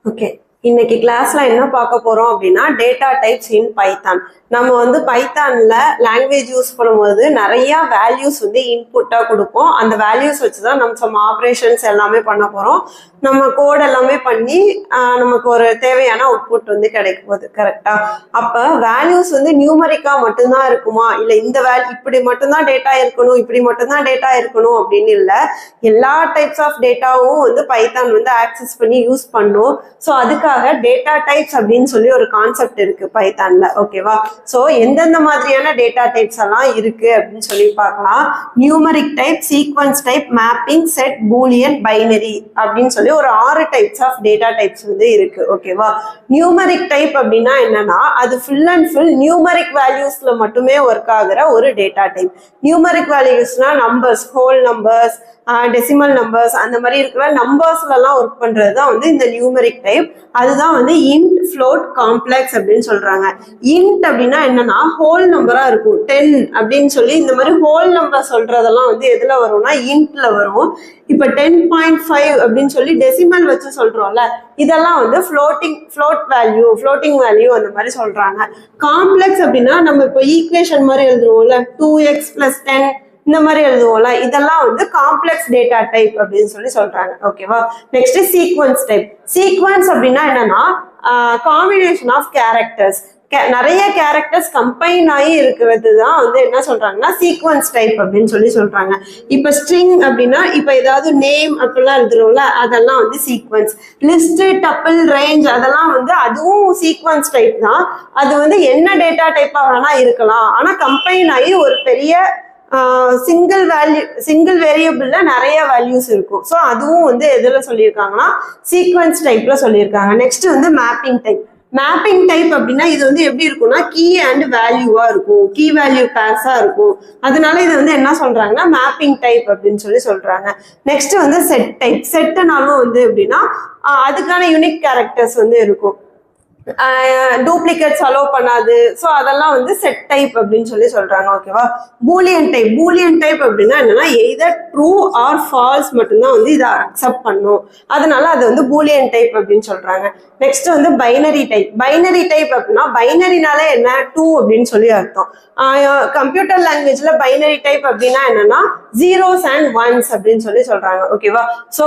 Okay, இன்னைக்கு கிளாஸ்ல என்ன பார்க்க போறோம் அப்படின்னா டேட்டா டைப்ஸ் இன் பைத்தான். நம்ம வந்து பைத்தான்ல லாங்குவேஜ் யூஸ் பண்ணும்போது நிறைய வேல்யூஸ் வந்து இன்புட்டா கொடுப்போம். அந்த வேல்யூஸ் வச்சுதான் நம்ம சம் ஆப்ரேஷன்ஸ் எல்லாமே பண்ண போறோம். நம்ம கோட் எல்லாமே பண்ணி நமக்கு ஒரு தேவையான அவுட்புட் வந்து கிடைக்க போகுது. கரெக்டா? அப்ப வேல்யூஸ் வந்து நியூமரிக்கா மட்டும்தான் இருக்குமா, இல்ல இந்த இப்படி மட்டும்தான் டேட்டா இருக்கணும், இப்படி மட்டும்தான் டேட்டா இருக்கணும் அப்படின்னு இல்லை. எல்லா டைப்ஸ் ஆஃப் டேட்டாவும் வந்து பைத்தான் வந்து ஆக்சஸ் பண்ணி யூஸ் பண்ணும். ஸோ அதுக்காக டேட்டா டைப்ஸ் அப்படின்னு சொல்லி ஒரு கான்செப்ட் இருக்கு பைத்தான்ல. ஓகேவா? ஸோ எந்தெந்த மாதிரியான டேட்டா டைப்ஸ் எல்லாம் இருக்கு அப்படின்னு சொல்லி பார்க்கலாம். Numeric type, sequence type, mapping, set, Boolean, binary அப்படின்னு சொல்லி ஒரு 6 டைப்ஸ் ஆஃப் டேட்டா டைப்ஸ் வந்து இருக்கு. ஓகேவா? நியூமரிக் டைப் அப்படின்னா என்னன்னா அது ஃபுல் அண்ட் ஃபுல் நியூமரிக் வேல்யூஸ்ல மட்டுமே ஒர்க் ஆகுற ஒரு டேட்டா டைப். நியூமரிக் வேல்யூஸ்னா numbers, whole numbers, decimal numbers, அந்த மாதிரி இருக்கிற நம்பர்ஸ்ல எல்லாம் ஒர்க் பண்றது தான் வந்து இந்த நியூமரிக் டைப். அதுதான் வந்து இன்ட், ஃப்ளோட், காம்ப்ளெக்ஸ் அப்படின்னு சொல்றாங்க. இன்ட் அப்படின்னா என்னன்னா ஹோல் நம்பரா இருக்கும். 10 அப்படின்னு சொல்லி இந்த மாதிரி ஹோல் நம்பர் சொல்றதெல்லாம் வந்து எதுல வரும்னா இன்ட்ல வரும். இப்ப 10.5 அப்படின்னு சொல்லி டெசிமல் வச்சு சொல்றோம்ல, இதெல்லாம் வந்து ஃப்ளோட்டிங் வேல்யூ அந்த மாதிரி சொல்றாங்க. காம்ப்ளெக்ஸ் அப்படின்னா நம்ம இப்போ ஈக்குவேஷன் மாதிரி எழுதுவோம்ல, 2x + 10 இந்த மாதிரி எழுதுவோம்ல, இதெல்லாம் வந்து காம்ப்ளெக்ஸ் டேட்டா டைப் அப்படின்னு சொல்லி சொல்றாங்க. ஓகேவா? Next sequence type. சீக்வன்ஸ் அப்படின்னா என்னன்னா காம்பினேஷன் ஆஃப் கேரக்டர்ஸ், நிறைய கேரக்டர்ஸ் கம்பைன் ஆகி இருக்கிறது தான் வந்து என்ன சொல்றாங்கன்னா சீக்வன்ஸ் டைப் அப்படின்னு சொல்லி சொல்றாங்க. இப்ப ஸ்ட்ரிங் அப்படின்னா இப்ப ஏதாவது நேம் அப்படிலாம் எழுதுறோம்ல, அதெல்லாம் வந்து சீக்வன்ஸ். லிஸ்ட், டப்பிள், ரேஞ்ச் அதெல்லாம் வந்து அதுவும் சீக்வன்ஸ் டைப் தான். அது வந்து என்ன டேட்டா டைப்பா வேணா இருக்கலாம், ஆனா கம்பைன் ஆகி ஒரு பெரிய சிங்கிள் வேரியபிள்ல நிறைய வேல்யூஸ் இருக்கும். ஸோ அதுவும் வந்து எதுல சொல்லியிருக்காங்கன்னா சீக்வன்ஸ் டைப்ல சொல்லியிருக்காங்க. நெக்ஸ்ட் வந்து மேப்பிங் டைப். மேப்பிங் டைப் அப்படின்னா இது வந்து எப்படி இருக்கும்னா கீ அண்ட் வேல்யூவா இருக்கும், கீ வேல்யூ பேர்ஸா இருக்கும். அதனால இது வந்து என்ன சொல்றாங்கன்னா மேப்பிங் டைப் அப்படின்னு சொல்லி சொல்றாங்க. நெக்ஸ்ட் வந்து செட் டைப். செட்னாலும் வந்து எப்படின்னா அதுக்கான யூனிக் கேரக்டர்ஸ் வந்து இருக்கும், டூப்ளிகேட்ஸ் அலோவ் பண்ணாது. ஸோ அதெல்லாம் வந்து செட் டைப் அப்படின்னு சொல்லி சொல்றாங்க. ஓகேவா? Boolean type. பூலியன் டைப் அப்படின்னா என்னன்னா எய்தர் ட்ரூ ஆர் ஃபால்ஸ் மட்டும்தான் வந்து இதை அக்செப்ட் பண்ணும். அதனால அது வந்து பூலியன் டைப் அப்படின்னு சொல்றாங்க. நெக்ஸ்ட் வந்து பைனரி டைப். பைனரி டைப் அப்படின்னா பைனரினாலே என்ன, 2 அப்படின்னு சொல்லி அர்த்தம். கம்ப்யூட்டர் லாங்குவேஜ்ல பைனரி டைப் அப்படின்னா என்னன்னா 0s and 1s அப்படின்னு சொல்லி சொல்றாங்க. ஓகேவா? ஸோ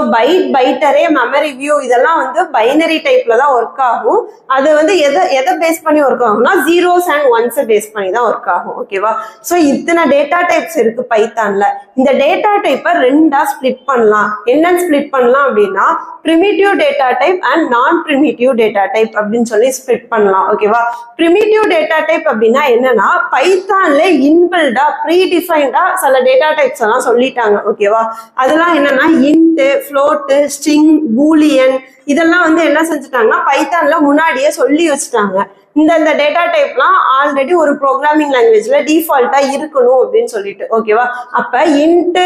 பைட்டரே, மெமரி வியூ இதெல்லாம் வந்து பைனரி டைப்ல தான் ஒர்க் ஆகும். அது வந்து எதை பேஸ் பண்ணி ஒர்க் ஆகும்னா 0s and 1s பேஸ் பண்ணி தான் ஒர்க் ஆகும். ஓகேவா? ஸோ இத்தனை டேட்டா டைப்ஸ் இருக்கு பைத்தான்ல. இந்த டேட்டா டைப்பை 2ஆ ஸ்பிளிட் பண்ணலாம். என்னன்னு ஸ்பிளிட் பண்ணலாம் அப்படின்னா பிரிமிட்டிவ் டேட்டா டைப் அண்ட் நான் பிரிமிட்டிவ் டேட்டா டைப் அப்படின்னு சொல்லி ஸ்பிளிட் பண்ணலாம். ஓகேவா? பிரிமிட்டிவ் டேட்டா டைப் அப்படின்னா என்னன்னா பைத்தான்ல இன்பில்டா ப்ரீடிஃபைன்டா சில டேட்டா டைப்ஸ் எல்லாம் சொல்லிட்டாங்க. ஓகேவா? அதெல்லாம் என்னன்னா இன்ட், ஃப்ளோட், ஸ்ட்ரிங், பூலியன் இதெல்லாம் வந்து என்ன செஞ்சுட்டாங்கன்னா பைத்தான்ல முன்னாடியே சொல்லி வச்சுட்டாங்க. இந்த டேட்டா டைப்லாம் ஆல்ரெடி ஒரு ப்ரோக்ராமிங் லாங்குவேஜ்ல டிஃபால்ட்டா இருக்கணும் அப்படின்னு சொல்லிட்டு. ஓகேவா? அப்ப இன்ட்,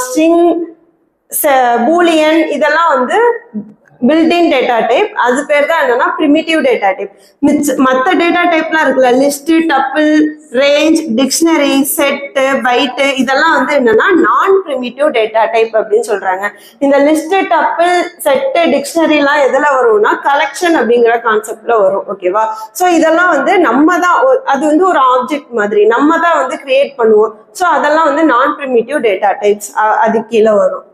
ஸ்ட்ரிங், பூலியன் இதெல்லாம் வந்து பில்டின் டேட்டா டைப். அது பேர் தான் என்னன்னா பிரிமிட்டிவ் டேட்டா டைப். மற்ற டேட்டா டைப்லாம் இருக்குல்ல, list, tuple, range, dictionary, set, byte இதெல்லாம் வந்து என்னன்னா நான் பிரிமிட்டிவ் டேட்டா டைப் அப்படின்னு சொல்றாங்க. இந்த லிஸ்ட், டப்பிள், செட், டிக்ஷனரி எல்லாம் எதுல வரும்னா கலெக்ஷன் அப்படிங்கிற கான்செப்ட்ல வரும். ஓகேவா? ஸோ இதெல்லாம் வந்து நம்ம தான், அது வந்து ஒரு ஆப்ஜெக்ட் மாதிரி நம்ம தான் வந்து கிரியேட் பண்ணுவோம். ஸோ அதெல்லாம் வந்து நான் பிரிமிட்டிவ் டேட்டா டைப்ஸ் அது கீழே வரும்.